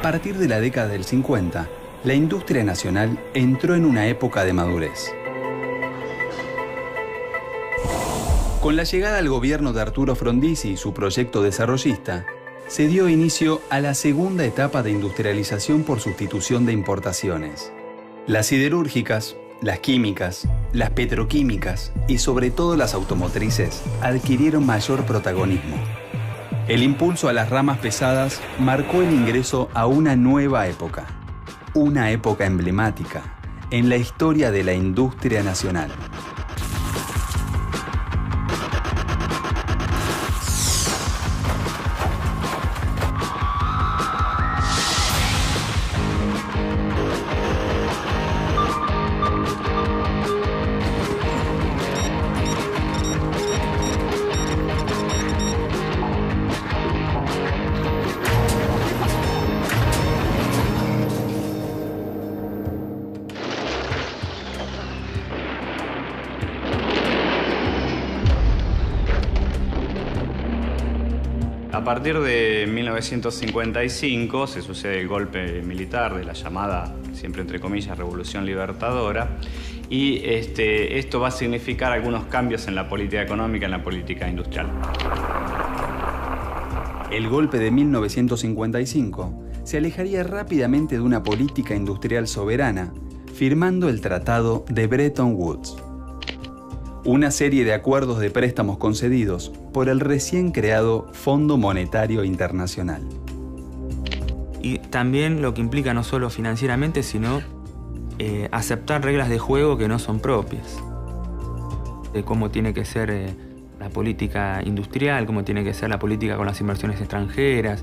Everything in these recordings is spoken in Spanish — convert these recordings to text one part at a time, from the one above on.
A partir de la década del 50, la industria nacional entró en una época de madurez. Con la llegada al gobierno de Arturo Frondizi y su proyecto desarrollista, se dio inicio a la segunda etapa de industrialización por sustitución de importaciones. Las siderúrgicas, las químicas, las petroquímicas y sobre todo las automotrices adquirieron mayor protagonismo. El impulso a las ramas pesadas marcó el ingreso a una nueva época, una época emblemática en la historia de la industria nacional. A partir de 1955 se sucede el golpe militar de la llamada, siempre entre comillas, Revolución Libertadora, y esto va a significar algunos cambios en la política económica, en la política industrial. El golpe de 1955 se alejaría rápidamente de una política industrial soberana, firmando el Tratado de Bretton Woods. Una serie de acuerdos de préstamos concedidos por el recién creado Fondo Monetario Internacional. Y también lo que implica no solo financieramente, sino aceptar reglas de juego que no son propias. De cómo tiene que ser la política industrial, cómo tiene que ser la política con las inversiones extranjeras.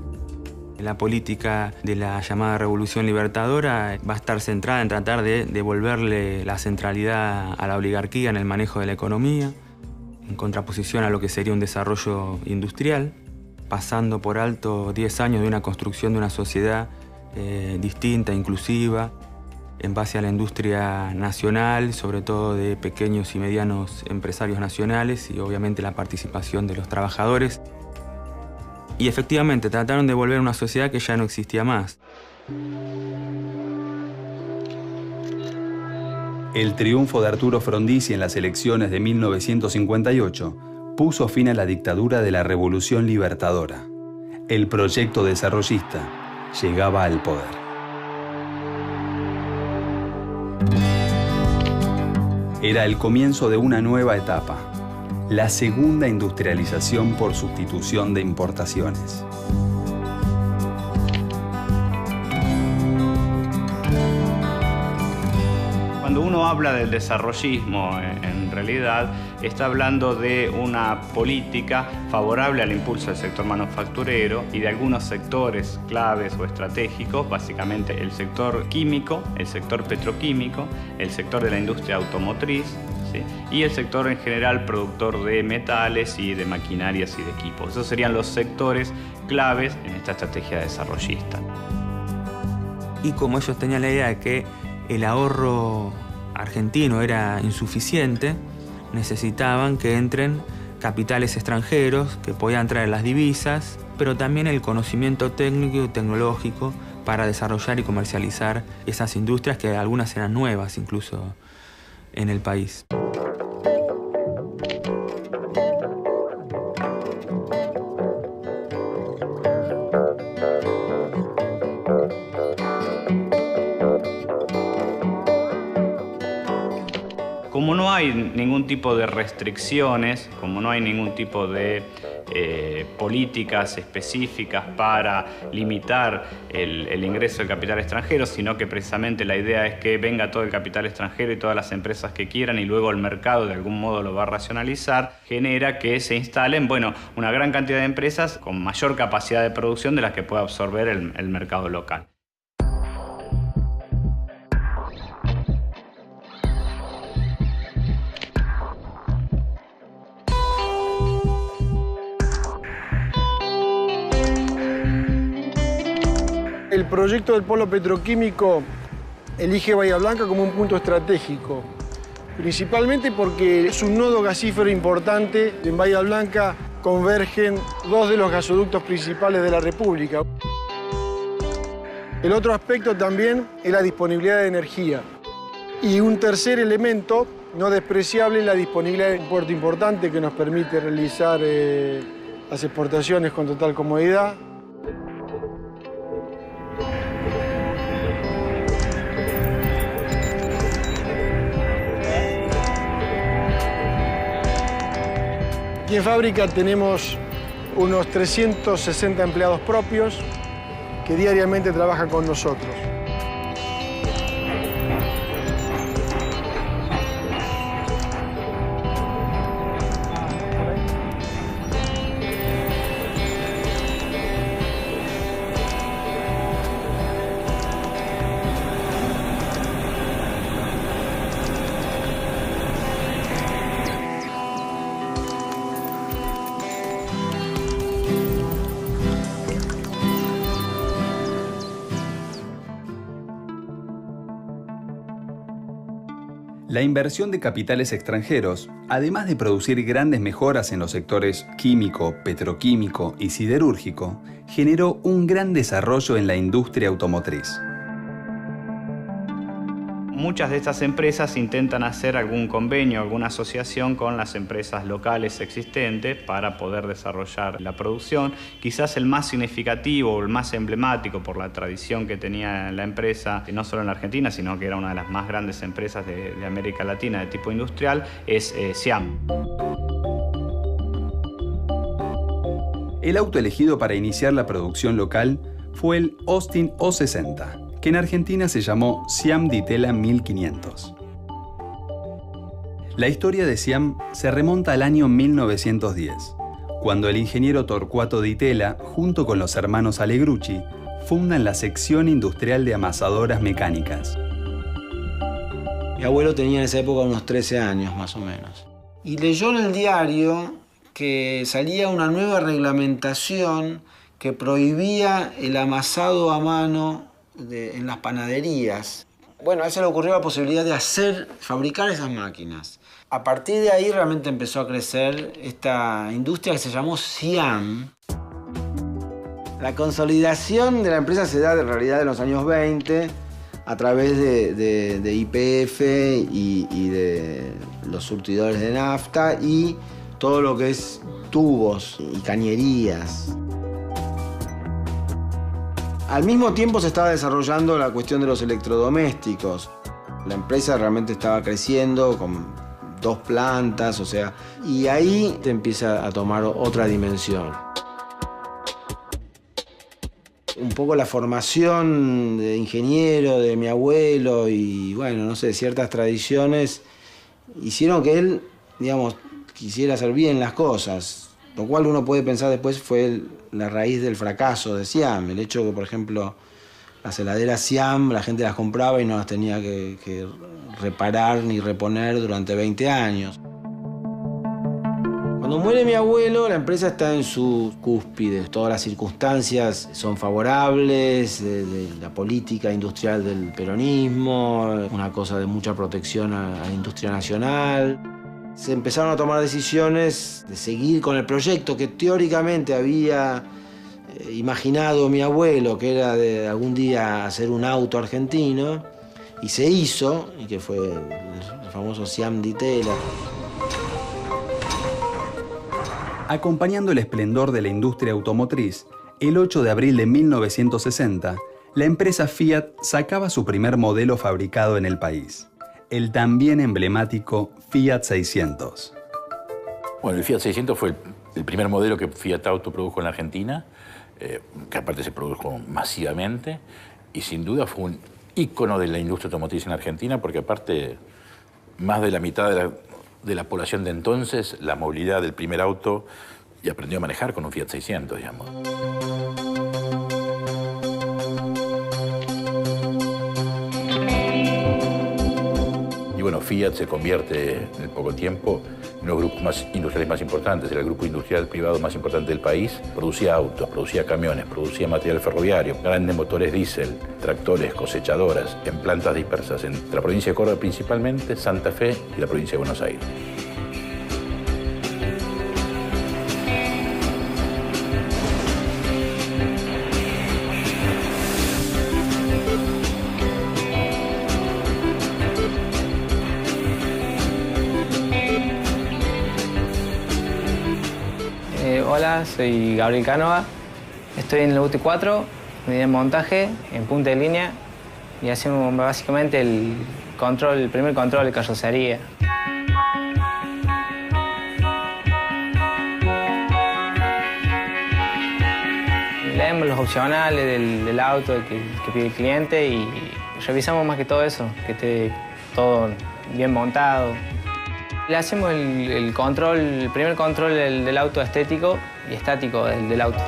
La política de la llamada Revolución Libertadora va a estar centrada en tratar de devolverle la centralidad a la oligarquía en el manejo de la economía, en contraposición a lo que sería un desarrollo industrial, pasando por alto 10 años de una construcción de una sociedad distinta, inclusiva, en base a la industria nacional, sobre todo de pequeños y medianos empresarios nacionales y obviamente la participación de los trabajadores. Y efectivamente trataron de volver a una sociedad que ya no existía más. El triunfo de Arturo Frondizi en las elecciones de 1958 puso fin a la dictadura de la Revolución Libertadora. El proyecto desarrollista llegaba al poder. Era el comienzo de una nueva etapa. La segunda industrialización por sustitución de importaciones. Cuando uno habla del desarrollismo, en realidad está hablando de una política favorable al impulso del sector manufacturero y de algunos sectores claves o estratégicos, básicamente el sector químico, el sector petroquímico, el sector de la industria automotriz, ¿sí? Y el sector en general productor de metales y de maquinarias y de equipos. Esos serían los sectores claves en esta estrategia desarrollista. Y como ellos tenían la idea de que el ahorro argentino era insuficiente, necesitaban que entren capitales extranjeros que podían traer las divisas, pero también el conocimiento técnico y tecnológico para desarrollar y comercializar esas industrias que algunas eran nuevas incluso en el país. Como no hay ningún tipo de restricciones, como no hay ningún tipo de políticas específicas para limitar el ingreso del capital extranjero, sino que precisamente la idea es que venga todo el capital extranjero y todas las empresas que quieran y luego el mercado de algún modo lo va a racionalizar, genera que se instalen una gran cantidad de empresas con mayor capacidad de producción de las que puede absorber el mercado local. El proyecto del polo petroquímico elige Bahía Blanca como un punto estratégico, principalmente porque es un nodo gasífero importante. En Bahía Blanca convergen dos de los gasoductos principales de la República. El otro aspecto también es la disponibilidad de energía. Y un tercer elemento no despreciable es la disponibilidad de un puerto importante que nos permite realizar las exportaciones con total comodidad. Aquí en fábrica tenemos unos 360 empleados propios que diariamente trabajan con nosotros. La inversión de capitales extranjeros, además de producir grandes mejoras en los sectores químico, petroquímico y siderúrgico, generó un gran desarrollo en la industria automotriz. Muchas de estas empresas intentan hacer algún convenio, alguna asociación con las empresas locales existentes para poder desarrollar la producción. Quizás el más significativo o el más emblemático por la tradición que tenía la empresa, no solo en la Argentina, sino que era una de las más grandes empresas de América Latina de tipo industrial, es Siam. El auto elegido para iniciar la producción local fue el Austin O60, que en Argentina se llamó Siam Di Tella 1500. La historia de Siam se remonta al año 1910, cuando el ingeniero Torquato Di Tella, junto con los hermanos Allegrucci, fundan la sección industrial de amasadoras mecánicas. Mi abuelo tenía en esa época unos 13 años, más o menos. Y leyó en el diario que salía una nueva reglamentación que prohibía el amasado a mano en las panaderías. Bueno, a él se le ocurrió la posibilidad de fabricar esas máquinas. A partir de ahí realmente empezó a crecer esta industria que se llamó Siam. La consolidación de la empresa se da en realidad en los años 20 a través de YPF y de los surtidores de nafta y todo lo que es tubos y cañerías. Al mismo tiempo se estaba desarrollando la cuestión de los electrodomésticos. La empresa realmente estaba creciendo con 2 plantas, y ahí te empieza a tomar otra dimensión. Un poco la formación de ingeniero de mi abuelo y, ciertas tradiciones hicieron que él, quisiera hacer bien las cosas. Lo cual uno puede pensar después fue la raíz del fracaso de Siam. El hecho que, por ejemplo, las heladeras Siam, la gente las compraba y no las tenía que reparar ni reponer durante 20 años. Cuando muere mi abuelo, la empresa está en su cúspide. Todas las circunstancias son favorables, de la política industrial del peronismo, una cosa de mucha protección a la industria nacional. Se empezaron a tomar decisiones de seguir con el proyecto que teóricamente había imaginado mi abuelo, que era de algún día hacer un auto argentino, y se hizo, y que fue el famoso Siam Di Tella. Acompañando el esplendor de la industria automotriz, el 8 de abril de 1960, la empresa Fiat sacaba su primer modelo fabricado en el país, el también emblemático Fiat 600. Bueno, el Fiat 600 fue el primer modelo que Fiat Auto produjo en la Argentina, que aparte se produjo masivamente, y sin duda fue un ícono de la industria automotriz en la Argentina, porque aparte más de la mitad de la población de entonces, la movilidad del primer auto, y aprendió a manejar con un Fiat 600, digamos. Y bueno, Fiat se convierte en poco tiempo en uno de los grupos industriales más importantes, era el grupo industrial privado más importante del país. Producía autos, producía camiones, producía material ferroviario, grandes motores diésel, tractores, cosechadoras, en plantas dispersas entre la provincia de Córdoba principalmente, Santa Fe y la provincia de Buenos Aires. Hola, soy Gabriel Cánova. Estoy en el UT4, unidad de montaje, en punta de línea, y hacemos básicamente el primer control de carrocería. Leemos los opcionales del auto que pide el cliente y revisamos más que todo eso, que esté todo bien montado. Le hacemos el primer control del auto estético y estático del auto.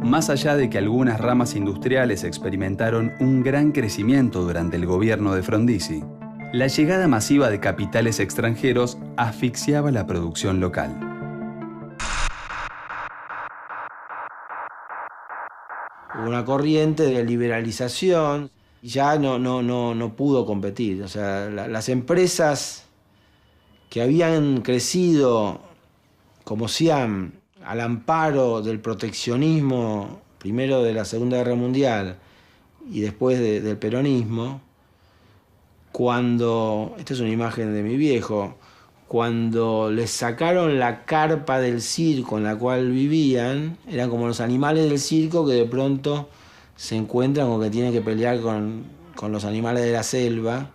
Más allá de que algunas ramas industriales experimentaron un gran crecimiento durante el gobierno de Frondizi, la llegada masiva de capitales extranjeros asfixiaba la producción local. Hubo una corriente de liberalización y ya no pudo competir. O sea, las empresas que habían crecido como Siam al amparo del proteccionismo, primero de la Segunda Guerra Mundial y después del peronismo, esta es una imagen de mi viejo, cuando les sacaron la carpa del circo en la cual vivían, eran como los animales del circo que de pronto se encuentran con que tienen que pelear con los animales de la selva,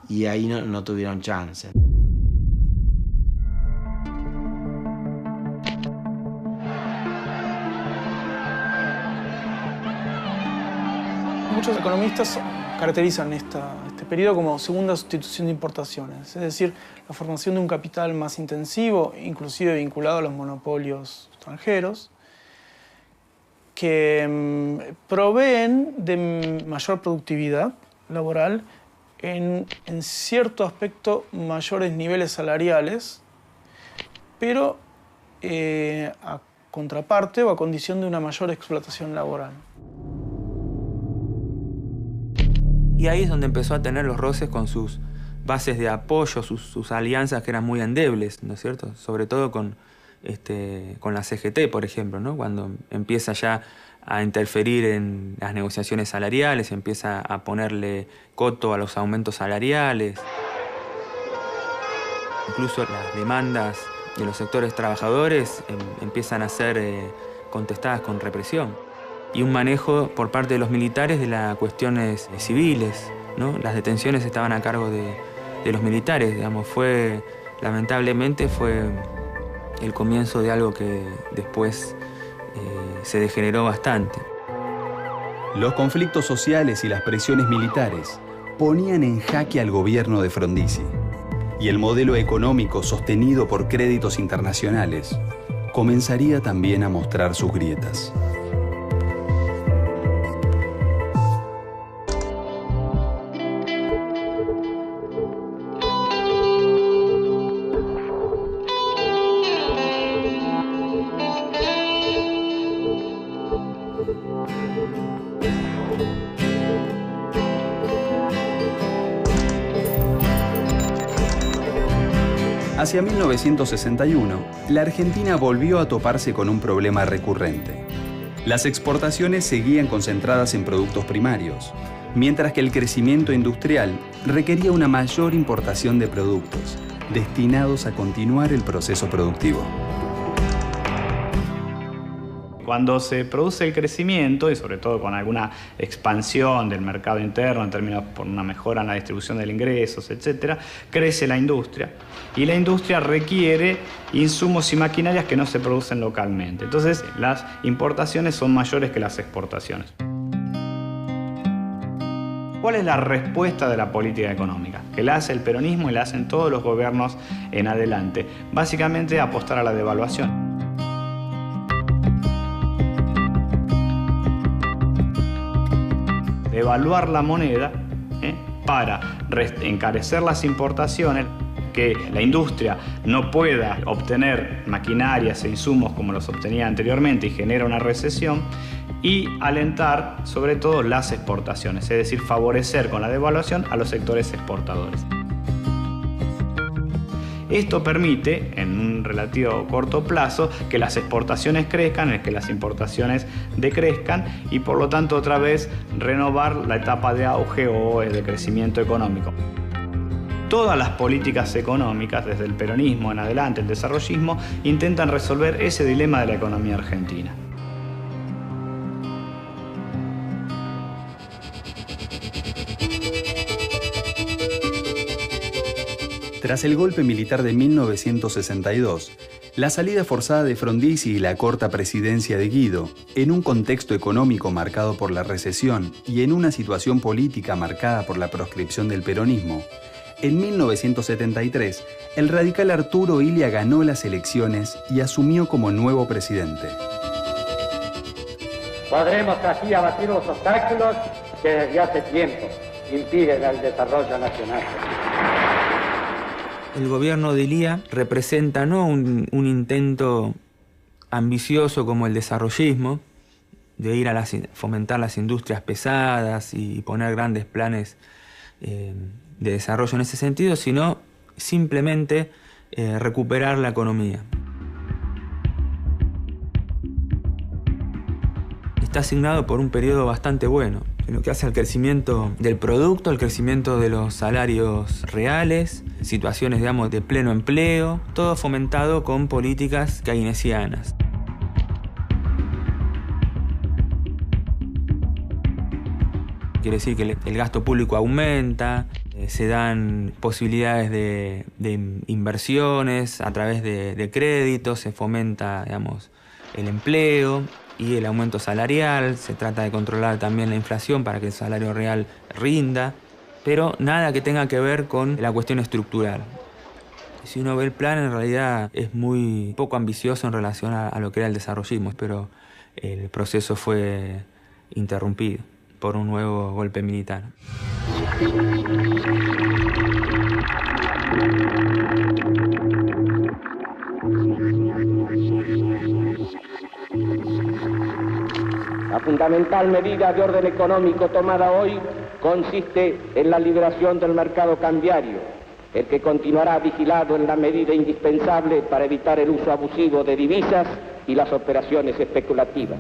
y ahí no tuvieron chance. Muchos economistas caracterizan este periodo como segunda sustitución de importaciones, es decir, la formación de un capital más intensivo, inclusive vinculado a los monopolios extranjeros, que proveen de mayor productividad laboral, en cierto aspecto mayores niveles salariales, pero a contraparte o a condición de una mayor explotación laboral. Y ahí es donde empezó a tener los roces con sus bases de apoyo, sus alianzas que eran muy endebles, ¿no es cierto? Sobre todo con la CGT, por ejemplo, ¿no? Cuando empieza ya a interferir en las negociaciones salariales, empieza a ponerle coto a los aumentos salariales. Incluso las demandas de los sectores trabajadores empiezan a ser contestadas con represión. Y un manejo por parte de los militares de las cuestiones civiles, ¿no? Las detenciones estaban a cargo de los militares, digamos. Lamentablemente fue el comienzo de algo que después se degeneró bastante. Los conflictos sociales y las presiones militares ponían en jaque al gobierno de Frondizi, y el modelo económico sostenido por créditos internacionales comenzaría también a mostrar sus grietas. Hacia 1961, la Argentina volvió a toparse con un problema recurrente. Las exportaciones seguían concentradas en productos primarios, mientras que el crecimiento industrial requería una mayor importación de productos destinados a continuar el proceso productivo. Cuando se produce el crecimiento, y sobre todo con alguna expansión del mercado interno en términos por una mejora en la distribución de ingresos, etc., crece la industria. Y la industria requiere insumos y maquinarias que no se producen localmente. Entonces, las importaciones son mayores que las exportaciones. ¿Cuál es la respuesta de la política económica? Que la hace el peronismo y la hacen todos los gobiernos en adelante. Básicamente, apostar a la devaluación. Devaluar la moneda para encarecer las importaciones que la industria no pueda obtener maquinarias e insumos como los obtenía anteriormente y genera una recesión, y alentar sobre todo las exportaciones, es decir, favorecer con la devaluación a los sectores exportadores. Esto permite, en un relativo corto plazo, que las exportaciones crezcan, que las importaciones decrezcan y por lo tanto otra vez renovar la etapa de auge o de crecimiento económico. Todas las políticas económicas, desde el peronismo en adelante, el desarrollismo, intentan resolver ese dilema de la economía argentina. Tras el golpe militar de 1962, la salida forzada de Frondizi y la corta presidencia de Guido, en un contexto económico marcado por la recesión y en una situación política marcada por la proscripción del peronismo, en 1973, el radical Arturo Illia ganó las elecciones y asumió como nuevo presidente. Podremos así abatir los obstáculos que desde hace tiempo impiden el desarrollo nacional. El gobierno de Illia representa no un intento ambicioso como el desarrollismo, de ir a fomentar las industrias pesadas y poner grandes planes de desarrollo en ese sentido, sino simplemente recuperar la economía. Está asignado por un periodo bastante bueno, en lo que hace al crecimiento del producto, al crecimiento de los salarios reales, situaciones, digamos, de pleno empleo, todo fomentado con políticas keynesianas. Quiere decir que el gasto público aumenta, se dan posibilidades de inversiones a través de créditos, se fomenta, digamos, el empleo y el aumento salarial, se trata de controlar también la inflación para que el salario real rinda, pero nada que tenga que ver con la cuestión estructural. Si uno ve el plan, en realidad es muy poco ambicioso en relación a lo que era el desarrollismo, pero el proceso fue interrumpido por un nuevo golpe militar. La fundamental medida de orden económico tomada hoy consiste en la liberación del mercado cambiario, el que continuará vigilado en la medida indispensable para evitar el uso abusivo de divisas y las operaciones especulativas.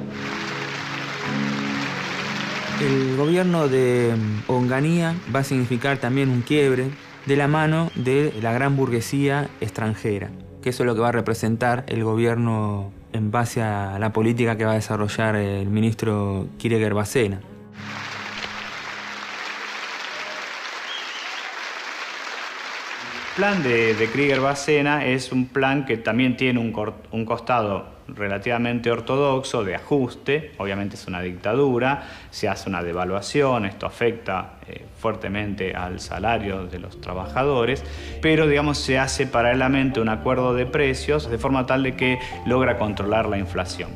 El gobierno de Onganía va a significar también un quiebre de la mano de la gran burguesía extranjera, que eso es lo que va a representar el gobierno en base a la política que va a desarrollar el ministro Kirchner-Bacena. El plan de Krieger-Bacena es un plan que también tiene un costado relativamente ortodoxo de ajuste. Obviamente es una dictadura, se hace una devaluación, esto afecta fuertemente al salario de los trabajadores, pero digamos se hace paralelamente un acuerdo de precios de forma tal de que logra controlar la inflación.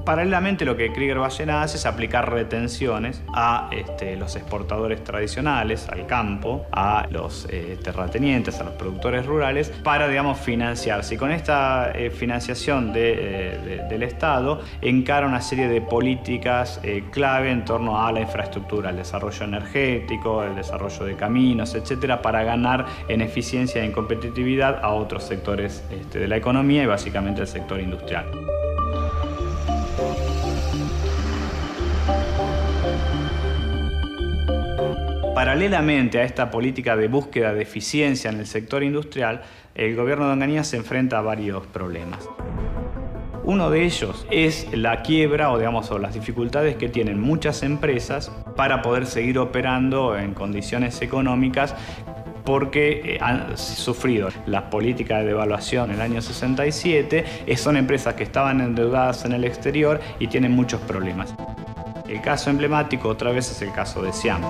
Paralelamente lo que Krieger-Bacena hace es aplicar retenciones a los exportadores tradicionales, al campo, a los terratenientes, a los productores rurales, para, digamos, financiarse. Y con esta financiación del Estado encara una serie de políticas clave en torno a la infraestructura, el desarrollo energético, el desarrollo de caminos, etcétera, para ganar en eficiencia y en competitividad a otros sectores de la economía y básicamente el sector industrial. Paralelamente a esta política de búsqueda de eficiencia en el sector industrial, el gobierno de Onganía se enfrenta a varios problemas. Uno de ellos es la quiebra o las dificultades que tienen muchas empresas para poder seguir operando en condiciones económicas porque han sufrido la política de devaluación en el año 67, son empresas que estaban endeudadas en el exterior y tienen muchos problemas. El caso emblemático otra vez es el caso de Siam.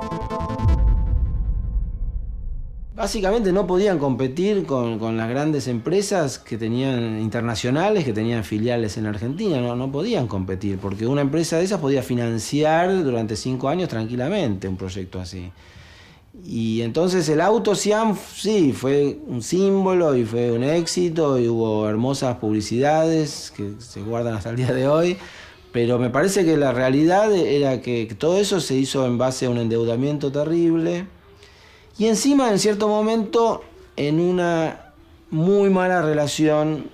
Básicamente no podían competir con las grandes empresas que tenían internacionales, que tenían filiales en Argentina. No podían competir, porque una empresa de esas podía financiar durante 5 años tranquilamente un proyecto así. Y entonces el auto Siam sí fue un símbolo y fue un éxito y hubo hermosas publicidades que se guardan hasta el día de hoy, pero me parece que la realidad era que todo eso se hizo en base a un endeudamiento terrible y encima en cierto momento en una muy mala relación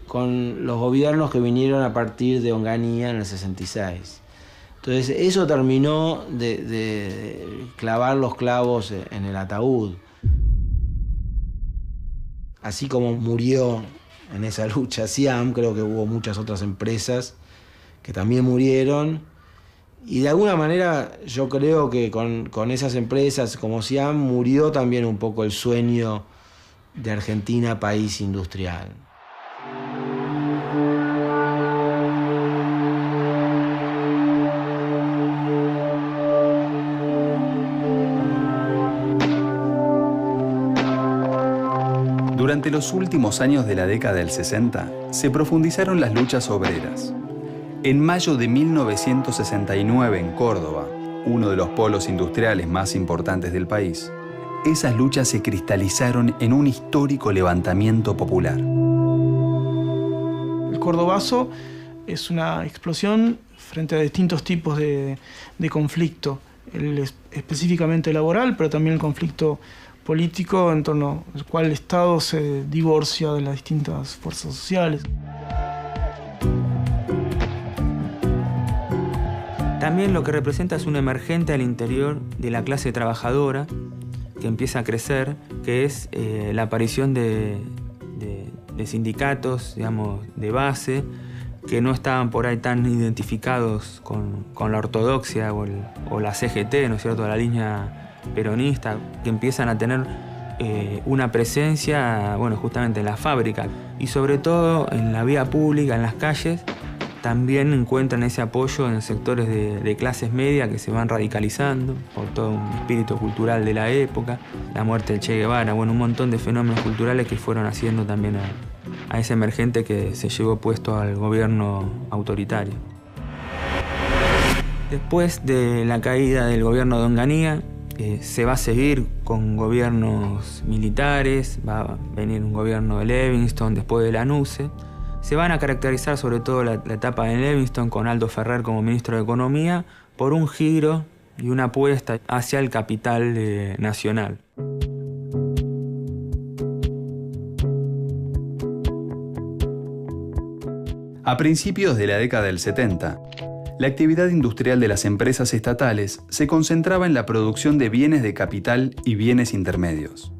con los gobiernos que vinieron a partir de Onganía en el 66. Entonces eso terminó de clavar los clavos en el ataúd. Así como murió en esa lucha Siam, creo que hubo muchas otras empresas que también murieron. Y de alguna manera yo creo que con esas empresas como Siam murió también un poco el sueño de Argentina país industrial. Durante los últimos años de la década del 60, se profundizaron las luchas obreras. En mayo de 1969, en Córdoba, uno de los polos industriales más importantes del país, esas luchas se cristalizaron en un histórico levantamiento popular. El cordobazo es una explosión frente a distintos tipos de conflicto, específicamente laboral, pero también el conflicto político en torno al cual el Estado se divorcia de las distintas fuerzas sociales. También lo que representa es un emergente al interior de la clase trabajadora que empieza a crecer, que es la aparición de sindicatos, digamos, de base, que no estaban por ahí tan identificados con la ortodoxia o la CGT, ¿no es cierto?, la línea peronista, que empiezan a tener una presencia, bueno, justamente en la fábrica y sobre todo en la vía pública, en las calles. También encuentran ese apoyo en sectores de clases medias que se van radicalizando por todo un espíritu cultural de la época, la muerte del Che Guevara, bueno, un montón de fenómenos culturales que fueron haciendo también a ese emergente que se llevó puesto al gobierno autoritario. Después de la caída del gobierno de Onganía, se va a seguir con gobiernos militares, va a venir un gobierno de Levingston, después de Lanusse. Se van a caracterizar sobre todo la etapa de Levingston con Aldo Ferrer como ministro de Economía por un giro y una apuesta hacia el capital nacional. A principios de la década del 70, la actividad industrial de las empresas estatales se concentraba en la producción de bienes de capital y bienes intermedios.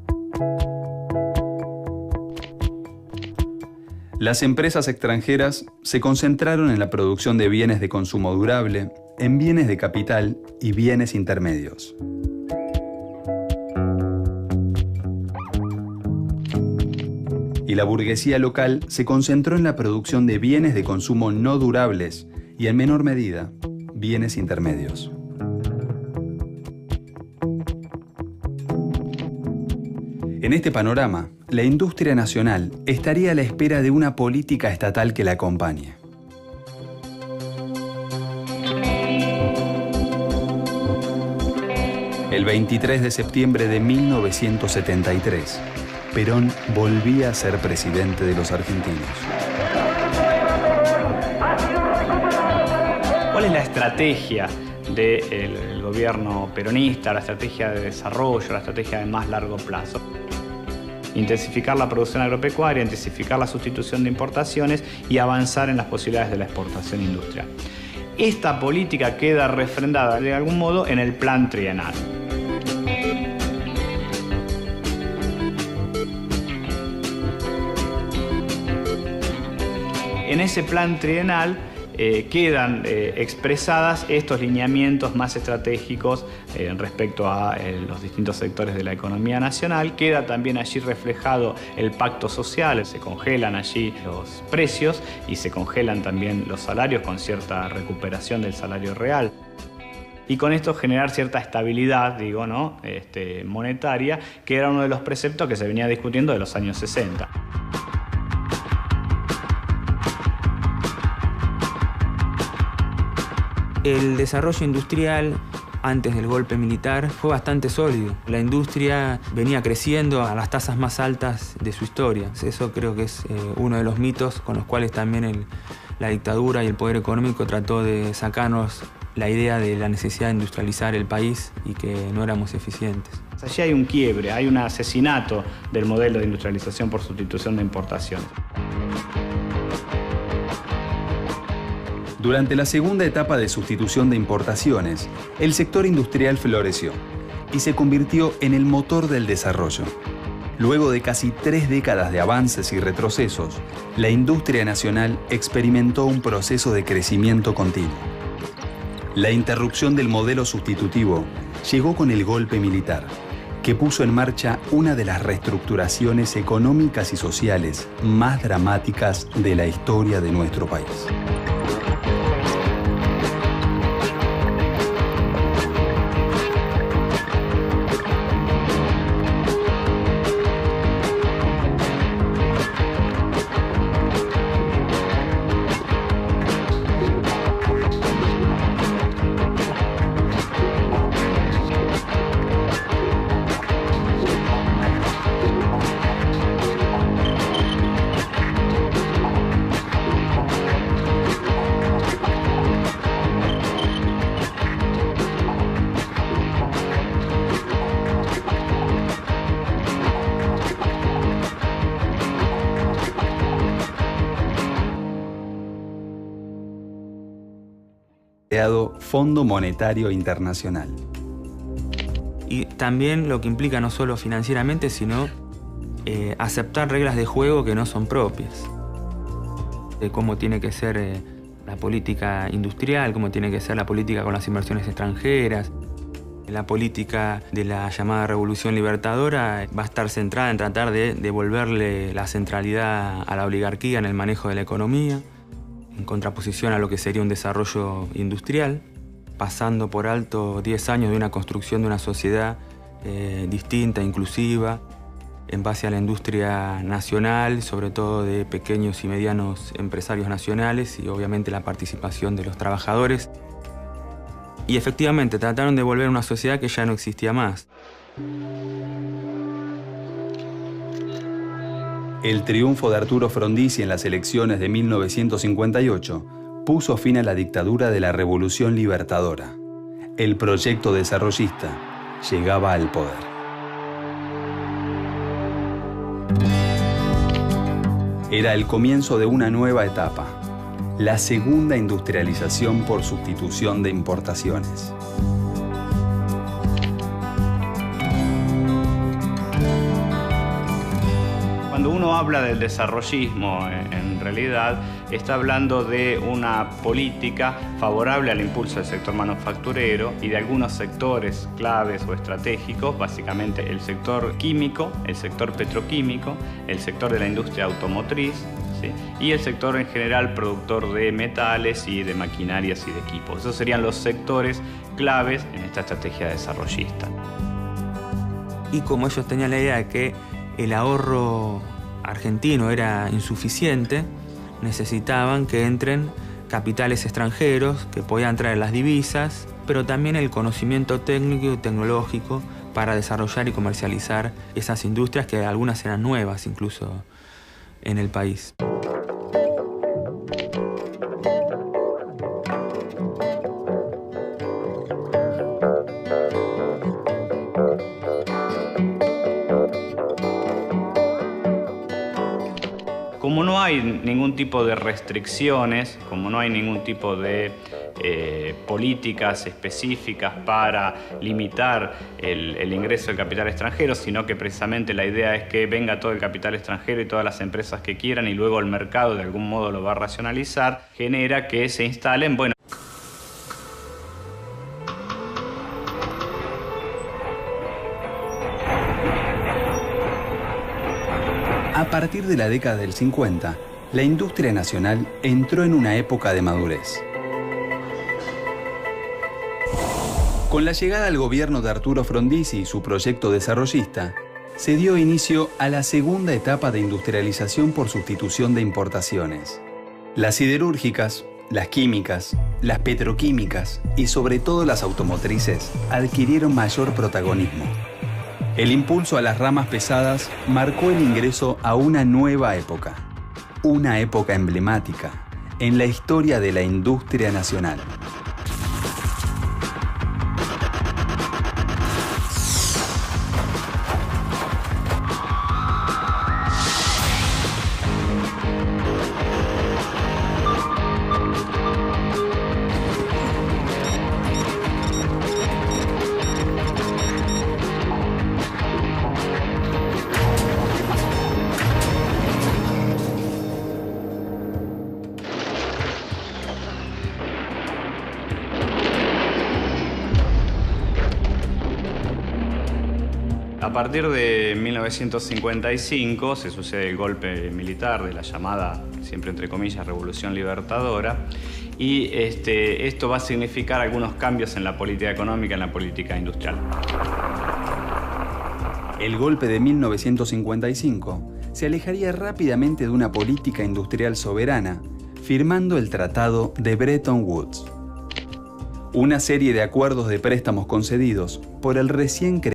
Las empresas extranjeras se concentraron en la producción de bienes de consumo durable, en bienes de capital y bienes intermedios. Y la burguesía local se concentró en la producción de bienes de consumo no durables y, en menor medida, bienes intermedios. En este panorama, la industria nacional estaría a la espera de una política estatal que la acompañe. El 23 de septiembre de 1973, Perón volvía a ser presidente de los argentinos. ¿Cuál es la estrategia del gobierno peronista, la estrategia de desarrollo, la estrategia de más largo plazo? Intensificar la producción agropecuaria, intensificar la sustitución de importaciones y avanzar en las posibilidades de la exportación industrial. Esta política queda refrendada de algún modo en el plan trienal. En ese plan trienal quedan expresadas estos lineamientos más estratégicos respecto a los distintos sectores de la economía nacional. Queda también allí reflejado el pacto social, se congelan allí los precios y se congelan también los salarios con cierta recuperación del salario real. Y con esto generar cierta estabilidad, digo, ¿no? Monetaria, que era uno de los preceptos que se venía discutiendo de los años 60. El desarrollo industrial antes del golpe militar fue bastante sólido. La industria venía creciendo a las tasas más altas de su historia. Eso creo que es uno de los mitos con los cuales también la dictadura y el poder económico trató de sacarnos la idea de la necesidad de industrializar el país y que no éramos eficientes. Allí hay un quiebre, hay un asesinato del modelo de industrialización por sustitución de importación. Durante la segunda etapa de sustitución de importaciones, el sector industrial floreció y se convirtió en el motor del desarrollo. Luego de casi 3 décadas de avances y retrocesos, la industria nacional experimentó un proceso de crecimiento continuo. La interrupción del modelo sustitutivo llegó con el golpe militar, que puso en marcha una de las reestructuraciones económicas y sociales más dramáticas de la historia de nuestro país. Fondo Monetario Internacional. Y también lo que implica no solo financieramente, sino aceptar reglas de juego que no son propias. De cómo tiene que ser la política industrial, cómo tiene que ser la política con las inversiones extranjeras. La política de la llamada Revolución Libertadora va a estar centrada en tratar de devolverle la centralidad a la oligarquía en el manejo de la economía, en contraposición a lo que sería un desarrollo industrial, pasando por alto 10 años de una construcción de una sociedad distinta, inclusiva, en base a la industria nacional, sobre todo de pequeños y medianos empresarios nacionales y obviamente la participación de los trabajadores. Y efectivamente trataron de volver a una sociedad que ya no existía más. El triunfo de Arturo Frondizi en las elecciones de 1958 puso fin a la dictadura de la Revolución Libertadora. El proyecto desarrollista llegaba al poder. Era el comienzo de una nueva etapa, la segunda industrialización por sustitución de importaciones. Cuando uno habla del desarrollismo, en realidad está hablando de una política favorable al impulso del sector manufacturero y de algunos sectores claves o estratégicos, básicamente el sector químico, el sector petroquímico, el sector de la industria automotriz, ¿sí? Y el sector en general productor de metales y de maquinarias y de equipos. Esos serían los sectores claves en esta estrategia desarrollista. Y como ellos tenían la idea de que el ahorro argentino era insuficiente, necesitaban que entren capitales extranjeros que podían traer las divisas, pero también el conocimiento técnico y tecnológico para desarrollar y comercializar esas industrias que algunas eran nuevas incluso en el país. Como no hay ningún tipo de restricciones, como no hay ningún tipo de políticas específicas para limitar el ingreso del capital extranjero, sino que precisamente la idea es que venga todo el capital extranjero y todas las empresas que quieran y luego el mercado de algún modo lo va a racionalizar, genera que se instalen, bueno, A partir de la década del 50, la industria nacional entró en una época de madurez. Con la llegada al gobierno de Arturo Frondizi y su proyecto desarrollista, se dio inicio a la segunda etapa de industrialización por sustitución de importaciones. Las siderúrgicas, Las químicas, las petroquímicas y sobre todo las automotrices adquirieron mayor protagonismo. El impulso a las ramas pesadas marcó el ingreso a una nueva época, una época emblemática en la historia de la industria nacional. A partir de 1955 se sucede el golpe militar de la llamada, siempre entre comillas, Revolución Libertadora, y esto va a significar algunos cambios en la política económica, en la política industrial. El golpe de 1955 se alejaría rápidamente de una política industrial soberana, firmando el Tratado de Bretton Woods, una serie de acuerdos de préstamos concedidos por el recién creado